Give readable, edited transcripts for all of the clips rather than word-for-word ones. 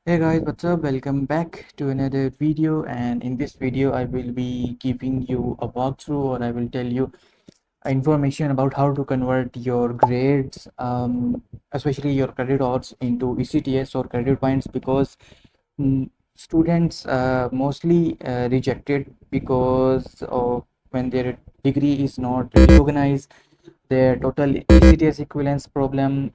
Hey guys, what's up? Welcome back to another video, and in this video I will be giving you a walkthrough, or I will tell you information about how to convert your grades, especially your credit hours, into ECTS or credit points, because students mostly rejected because of when their degree is not recognized, their total ECTS equivalence problem.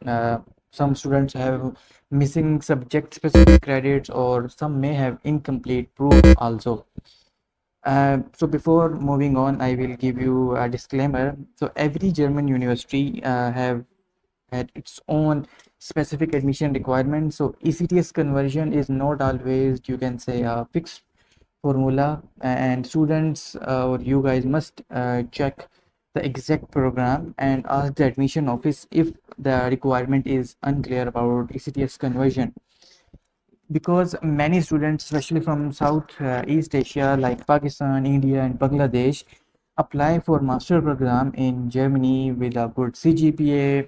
Some students have missing subject specific credits, or some may have incomplete proof also. So before moving on, I will give you a disclaimer. So every German university have had its own specific admission requirements. So ECTS conversion is not always, you can say, a fixed formula, and students or you guys must check the exact program and ask the admission office if the requirement is unclear about ECTS conversion, because many students, especially from South East Asia like Pakistan, India, and Bangladesh, apply for master program in Germany with a good CGPA,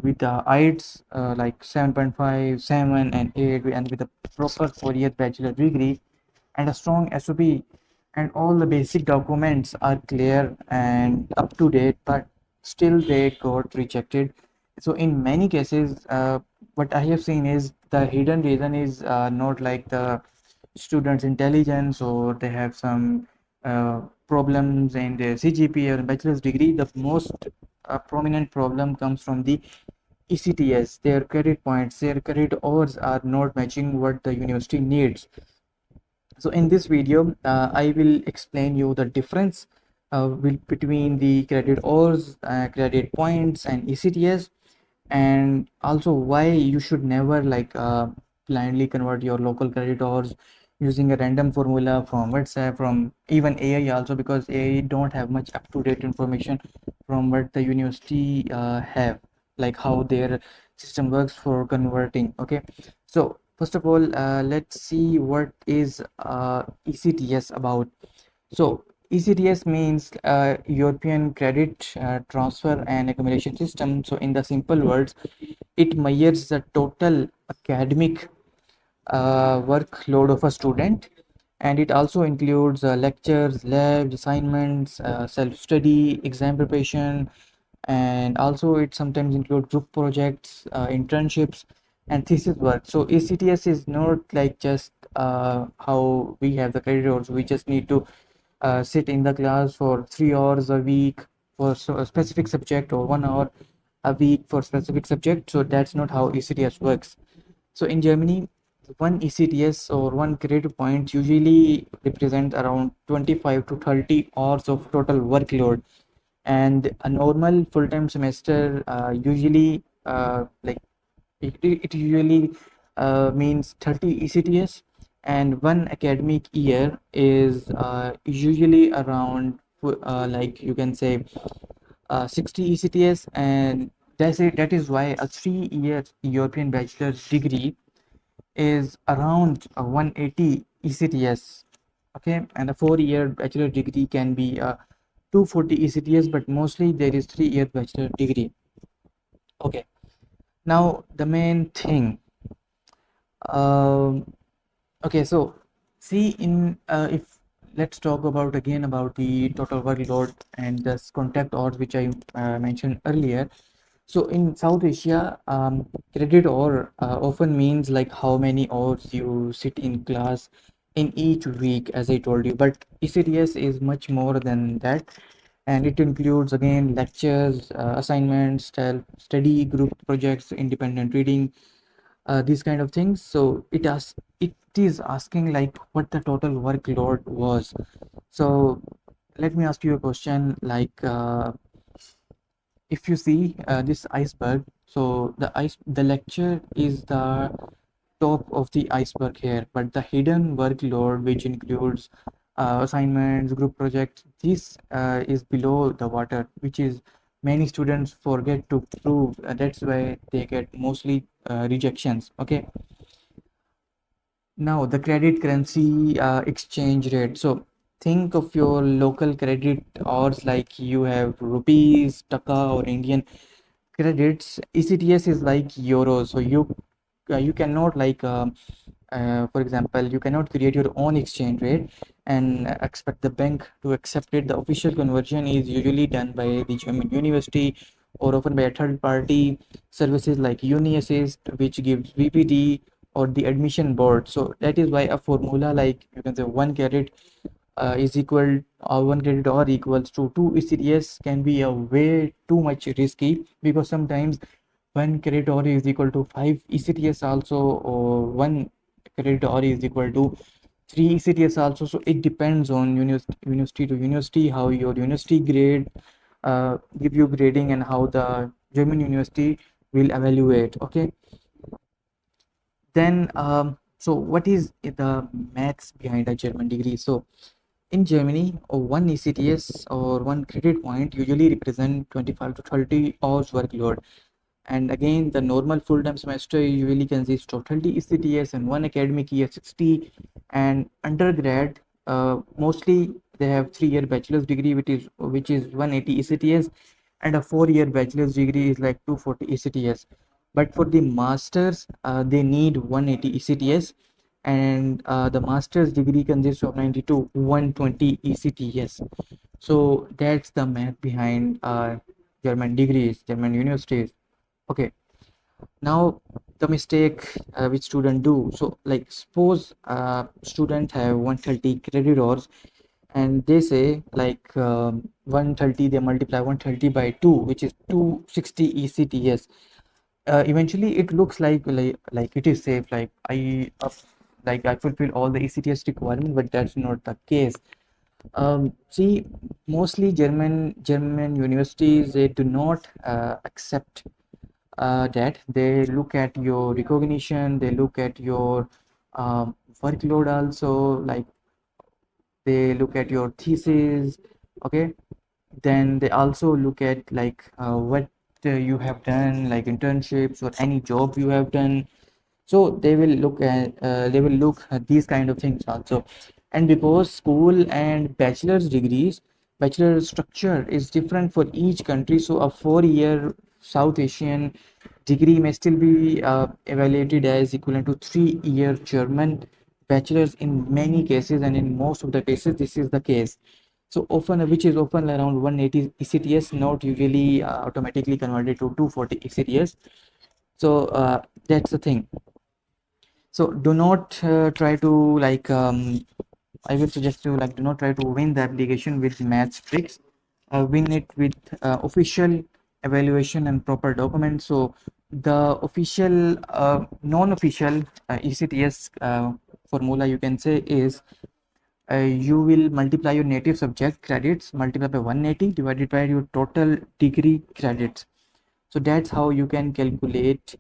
with the IELTS like 7.5, 7, and 8, and with a proper 4-year bachelor degree and a strong SOP, and all the basic documents are clear and up to date, but still they got rejected. So in many cases, what I have seen is the hidden reason is not like the students' intelligence, or they have some problems in their CGPA or bachelor's degree. The most prominent problem comes from the ECTS. Their credit points, their credit hours are not matching what the university needs. So in this video, I will explain you the difference between the credit hours, credit points, and ECTS, and also why you should never blindly convert your local credit hours using a random formula from WhatsApp, from even AI also, because AI don't have much up-to-date information from what the university have, like how their system works for converting. Okay, so first of all, let's see what is ECTS about. So ECTS means European Credit Transfer and Accumulation System. So in the simple words, it measures the total academic workload of a student, and it also includes lectures, labs, assignments, self-study, exam preparation, and also it sometimes includes group projects, internships, and thesis work. So ECTS is not like just how we have the credit hours. We just need to sit in the class for 3 hours a week for a specific subject, or 1 hour a week for specific subject. So that's not how ECTS works. So in Germany, one ECTS or one credit point usually represents around 25 to 30 hours of total workload, and a normal full-time semester usually it usually means 30 ECTS, and one academic year is usually around like you can say 60 ECTS, and that is why a 3-year European bachelor's degree is around 180 ECTS. Okay, and a 4-year bachelor degree can be 240 ECTS, but mostly there is 3-year bachelor degree. Okay, now the main thing. Um, okay, so see in if let's talk about again about the total workload and this contact hours which I mentioned earlier. So in South Asia, credit hour often means like how many hours you sit in class in each week, as I told you. But ECTS is much more than that, and it includes again lectures, assignments, study, group projects, independent reading, these kind of things. So it is asking like what the total workload was. So let me ask you a question, like if you see this iceberg, so the lecture is the top of the iceberg here, but the hidden workload, which includes assignments, group projects, this is below the water, which is many students forget to prove. That's why they get mostly rejections. Okay, now the credit currency exchange rate. So think of your local credit hours, like you have rupees, taka, or Indian credits. ECTS is like euros. So you you cannot for example, you cannot create your own exchange rate and expect the bank to accept it. The official conversion is usually done by the German university or often by a third party services like UniAssist, which gives VPD, or the admission board. So that is why a formula like you can say one credit is equal one credit or equals to 2 ECTS can be a way too much risky, because sometimes one credit hour is equal to 5 ECTS also, or one credit hour is equal to 3 ECTS also. So it depends on university to university, how your university grade give you grading, and how the German university will evaluate. Okay, then so what is the maths behind a German degree? So in Germany, one ECTS or one credit point usually represent 25 to 30 hours workload. And again, the normal full-time semester usually consists of 30 ECTS and one academic year 60. And undergrad, mostly they have 3 year bachelor's degree, which is 180 ECTS, and a 4 year bachelor's degree is like 240 ECTS. But for the masters, they need 180 ECTS, and the master's degree consists of 90 to 120 ECTS. So that's the math behind German degrees, German universities. Okay, now the mistake which student do. So like suppose student have 130 credit hours, and they say like 130, they multiply 130 by 2, which is 260 ECTS. Eventually it looks like it is safe, like I fulfill all the ECTS requirement, but that's not the case. See, mostly German universities, they do not accept that. They look at your recognition, they look at your workload also, like they look at your thesis. Okay, then they also look at what you have done, like internships or any job you have done. So they will look at these kind of things also. And because school and bachelor structure is different for each country, so a 4 year South Asian degree may still be evaluated as equivalent to 3 year German bachelor's in many cases, and in most of the cases this is the case. So often, which is often around 180 ECTS, not usually automatically converted to 240 ECTS. So that's the thing. So do not try to I would suggest you, like, do not try to win the application with maths tricks. Win it with official evaluation and proper documents. So the official, non-official ECTS formula you can say is you will multiply your native subject credits multiplied by 180 divided by your total degree credits. So that's how you can calculate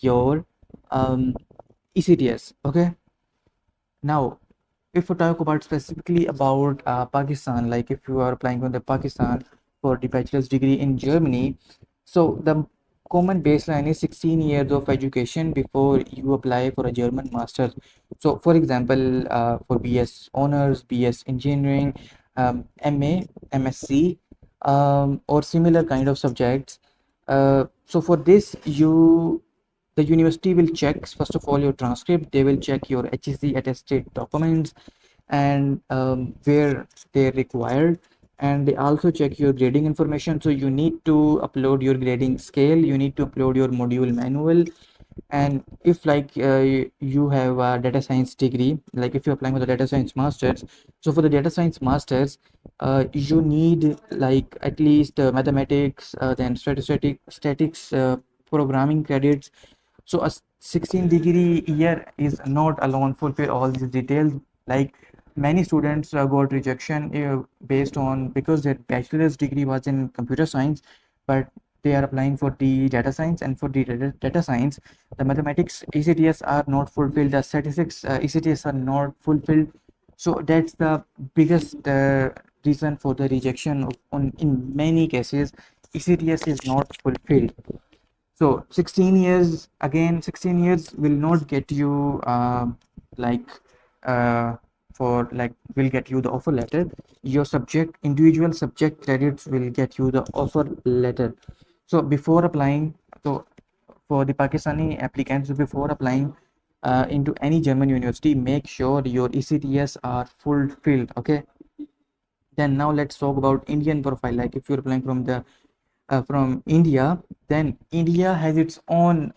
your ECTS. Okay, now if we talk about specifically about Pakistan, like if you are applying from the Pakistan for the bachelor's degree in Germany, so the common baseline is 16 years of education before you apply for a German master's. So for example, for BS honors, BS engineering, MA, MSc, or similar kind of subjects. So for this, the university will check first of all your transcript. They will check your HEC attested documents, and where they're required, and they also check your grading information. So you need to upload your grading scale, you need to upload your module manual. And if you have a data science degree, like if you're applying for the data science masters, so for the data science masters, you need like at least mathematics, then statics, programming credits. So a 16 degree year is not alone fulfill all these details. Like many students got rejection based on because their bachelor's degree was in computer science, but they are applying for the data science, and for the data science, the mathematics ECTS are not fulfilled, the statistics ECTS are not fulfilled. So that's the biggest reason for the rejection in many cases. ECTS is not fulfilled. So 16 years, again, 16 years will not get you like uh, will get you the offer letter. Your individual subject credits will get you the offer letter. So before applying, so for the Pakistani applicants, before applying into any German university, make sure your ECTS are fulfilled. Okay. Then now let's talk about Indian profile. Like if you're applying from India, then India has its own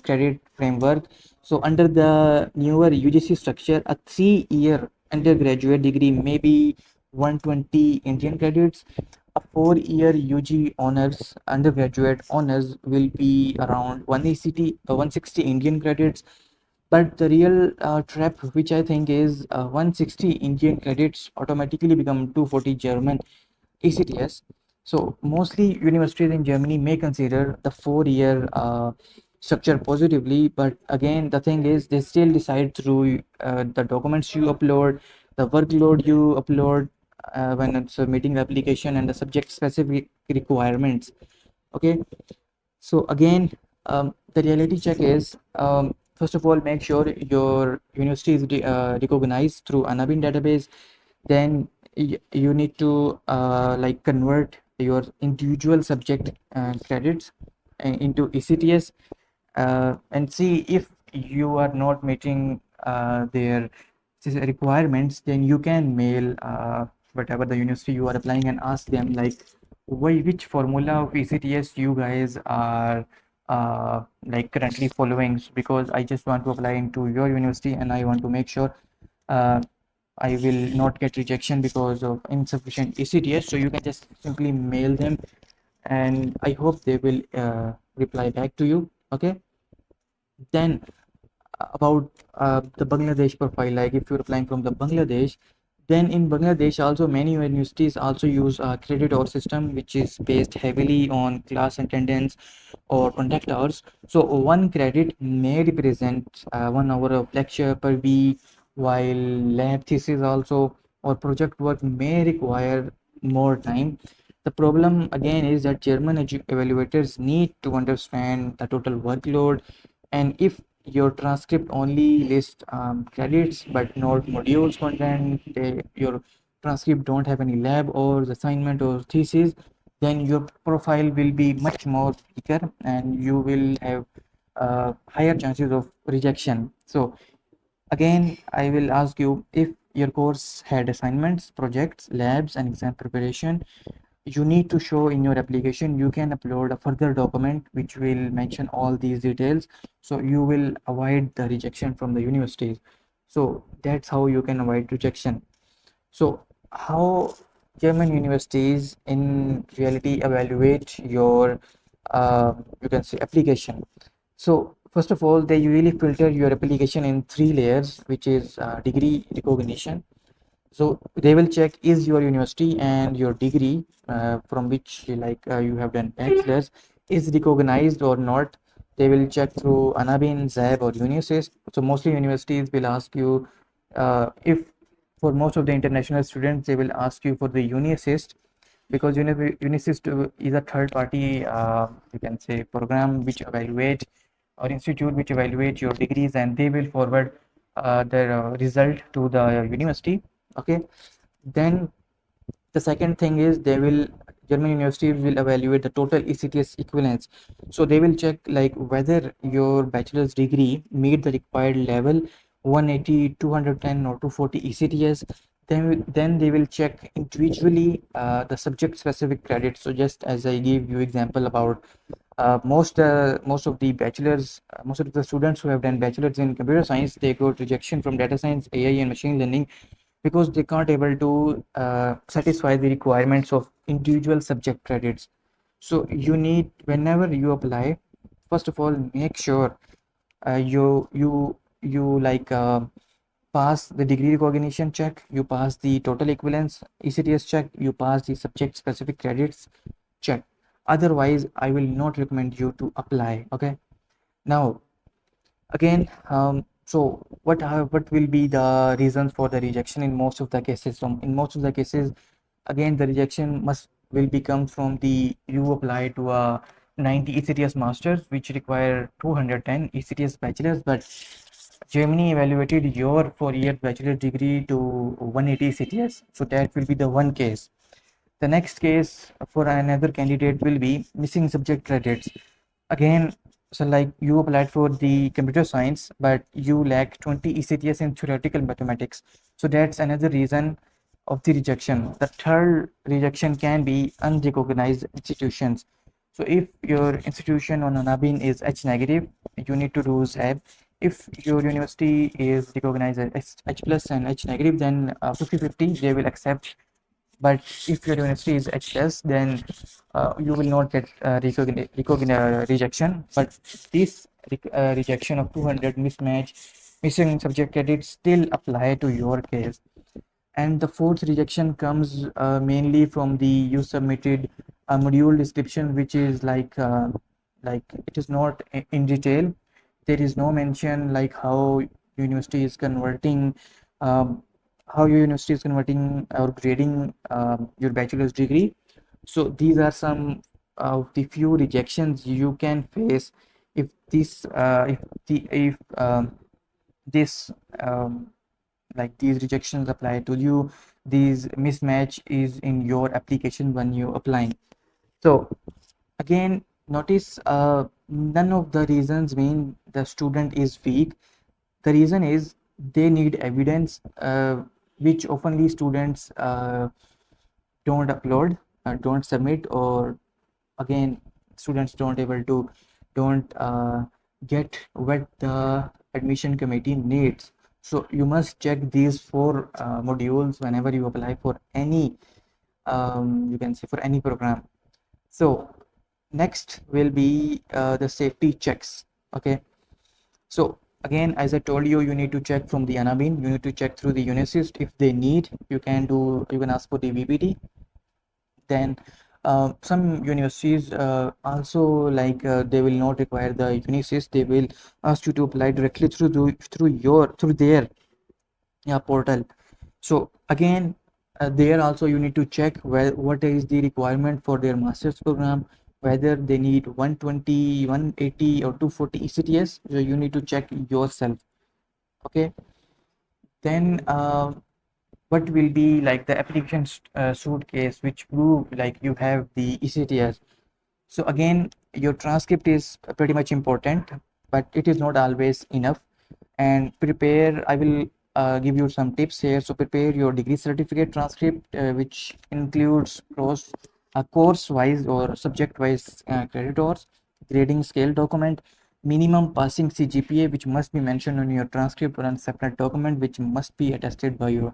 credit framework. So under the newer UGC structure, a 3-year undergraduate degree may be 120 Indian credits. A 4-year UG honors undergraduate honors will be around 160 Indian credits. But the real trap, which I think is 160 Indian credits automatically become 240 German ECTS. So mostly universities in Germany may consider the 4-year structure positively, but again, the thing is they still decide through the documents you upload, the workload you upload when it's submitting the application, and the subject specific requirements. Okay, so again, the reality check is, first of all, make sure your university is recognized through Anabin database. Then you need to like convert your individual subject credits into ECTS, and see if you are not meeting their requirements. Then you can mail whatever the university you are applying and ask them like which formula of ECTS you guys are like currently following, because I just want to apply into your university and I want to make sure uh, I will not get rejection because of insufficient ECTS. So you can just simply mail them, and I hope they will reply back to you. Okay. Then about the Bangladesh profile, like if you're applying from the Bangladesh, then in Bangladesh also many universities also use a credit hour system, which is based heavily on class attendance or contact hours. So one credit may represent 1 hour of lecture per week, while lab thesis also or project work may require more time. The problem again is that German evaluators need to understand the total workload, and if your transcript only lists credits but not modules content, your transcript don't have any lab or assignment or thesis, then your profile will be much more weaker and you will have higher chances of rejection. So again, I will ask you, if your course had assignments, projects, labs, and exam preparation, you need to show in your application. You can upload a further document which will mention all these details, so you will avoid the rejection from the universities. So that's how you can avoid rejection. So how German universities in reality evaluate your you can say application. So first of all, they usually filter your application in 3 layers, which is degree recognition. So they will check is your university and your degree from which like you have done bachelor's is recognized or not. They will check through Anabin, ZAB, or Unisys. So mostly universities will ask you if for most of the international students they will ask you for the Unisys, because Unisys is a third party you can say program which evaluate, or institute which evaluate your degrees, and they will forward their result to the university. Okay. Then the second thing is they will German universities will evaluate the total ECTS equivalence. So they will check like whether your bachelor's degree meet the required level 180, 210, or 240 ECTS. Then they will check individually the subject specific credits. So just as I gave you example about most of the bachelors, most of the students who have done bachelors in computer science, they got rejection from data science, AI, and machine learning because they can't able to satisfy the requirements of individual subject credits. So you need, whenever you apply, first of all make sure you like pass the degree recognition check, you pass the total equivalence ECTS check, you pass the subject specific credits check. Otherwise I will not recommend you to apply. Okay. Now again, so what will be the reasons for the rejection in most of the cases? So in most of the cases, again, the rejection must will become from the you apply to a 90 ECTS masters which require 210 ECTS bachelors, but Germany evaluated your 4-year bachelor degree to 180 ECTS. So that will be the one case. The next case for another candidate will be missing subject credits. Again, So like you applied for the computer science, but you lack 20 ECTS in theoretical mathematics. So that's another reason of the rejection. The third rejection can be unrecognized institutions. So if your institution on Anabin is H negative, you need to do ZAB. If your university is recognized as H plus and H negative, then 50-50 they will accept. But if your university is HS, then you will not get rejection. But this rejection of 200 mismatch missing subject credit still apply to your case. And the fourth rejection comes mainly from the you submitted a module description, which is like it is not in detail. There is no mention like university is converting um, how your university is converting or grading your bachelor's degree. So these are some of the few rejections you can face if if this like these rejections apply to you. These mismatch is in your application when you applying. So again, notice none of the reasons mean the student is weak. The reason is they need evidence, which oftenly students don't upload, don't submit, or again students don't get what the admission committee needs. So you must check these four modules whenever you apply for any you can say for any program. So next will be the safety checks. Okay, so again, as I told you, you need to check from the Anabin, you need to check through the Unisys. If they need, you can ask for the VPT. Then some universities also they will not require the Unisys. They will ask you to apply directly through their portal. So again, there also you need to check what is the requirement for their master's program, whether they need 120, 180 or 240 ECTS. So you need to check yourself. Okay, then what will be like the application suitcase which prove like you have the ECTS. So again, your transcript is pretty much important, but it is not always enough. And prepare, I will give you some tips here. So prepare your degree certificate transcript, which includes course wise or subject wise creditors, grading scale document, minimum passing CGPA, which must be mentioned on your transcript, or a separate document which must be attested by your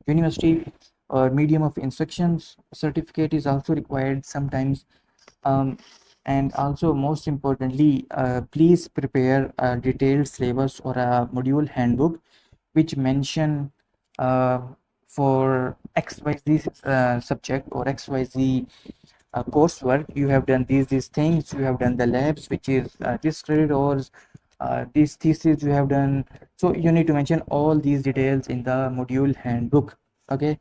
university, or medium of instructions certificate is also required sometimes. um, and also most importantly, please prepare a detailed syllabus or a module handbook which mention uh, for xyz subject or xyz coursework. You have done these things, you have done the labs, which is this credit hours, this thesis you have done. So you need to mention all these details in the module handbook. Okay,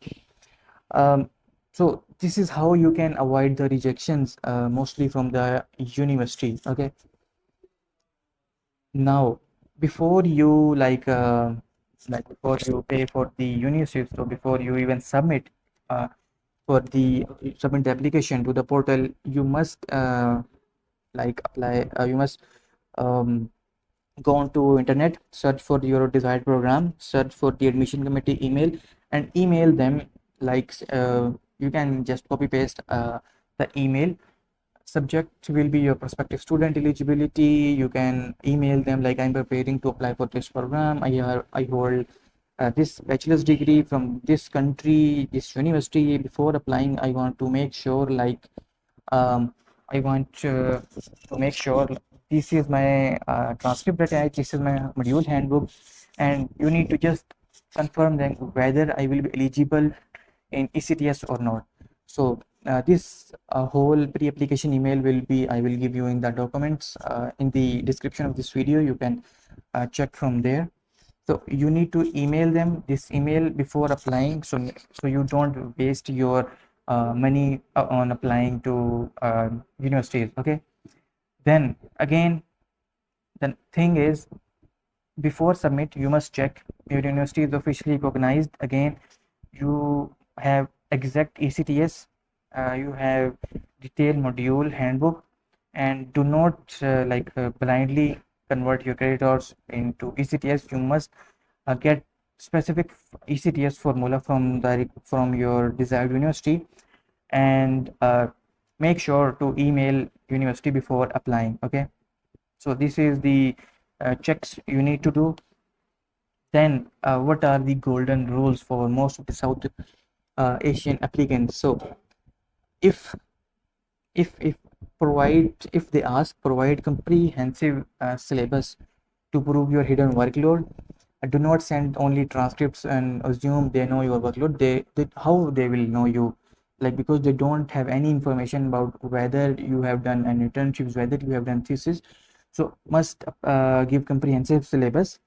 um, so this is how you can avoid the rejections mostly from the university. Okay, now before you before you pay for the university, so before you even uh, submit the application to the portal, you must apply you must um, go on to internet, search for your desired program, search for the admission committee email, and email them. You can just copy paste the email. Subject will be your prospective student eligibility. You can email them like, I'm preparing to apply for this program. I hold this bachelor's degree from this country, this university. Before applying, I want to make sure um, I want to make sure this is my transcript attached, this is my module handbook, and you need to just confirm them whether I will be eligible in ECTS or not. So this whole pre-application email I will give you in the documents in the description of this video. You can check from there. So you need to email them this email before applying, so you don't waste your money on applying to universities. Okay, then again, the thing is, before submit you must check your university is officially recognized. Again, you have exact ECTS, you have detailed module handbook, and do not blindly convert your creditors into ECTS. You must get specific ECTS formula from your desired university, and make sure to email university before applying. Okay, so this is the checks you need to do. Then what are the golden rules for most of the South Asian applicants? So if if if they ask, provide comprehensive syllabus to prove your hidden workload. Do not send only transcripts and assume they know your workload. They how they will know you, like, because they don't have any information about whether you have done an internships, whether you have done thesis. So must give comprehensive syllabus.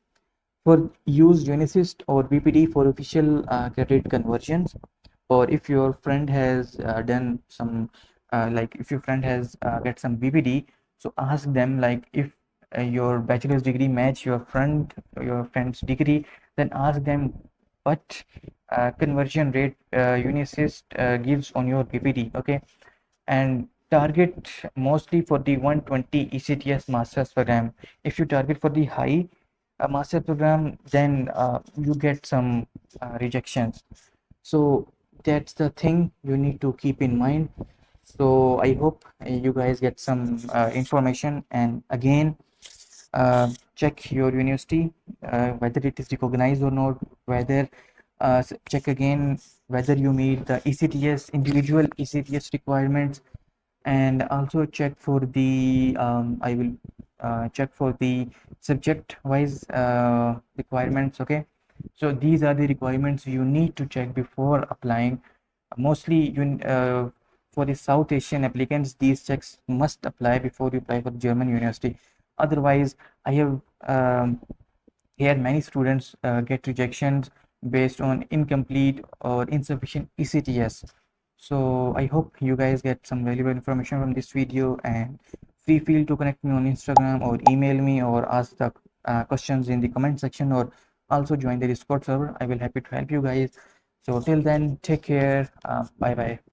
For use Unisys or BPD for official credit conversions, or if your friend has done some if your friend has get some BPD, so ask them, like, if your bachelor's degree match your friend's degree, then ask them what conversion rate Unisys gives on your BPD. Okay, and target mostly for the 120 ECTS master's program. If you target for the high master program, then you get some rejections. So that's the thing you need to keep in mind. So I hope you guys get some information, and again, check your university whether it is recognized or not, whether check again whether you meet the ECTS individual ECTS requirements, and also check for the I will check for the subject wise requirements. Okay, so these are the requirements you need to check before applying. Mostly for the South Asian applicants, these checks must apply before you apply for German university. Otherwise, I have here many students get rejections based on incomplete or insufficient ECTS. So I hope you guys get some valuable information from this video, and free feel to connect me on Instagram or email me or ask the questions in the comment section, or also join the Discord server. I will happy to help you guys. So till then, take care. Bye bye.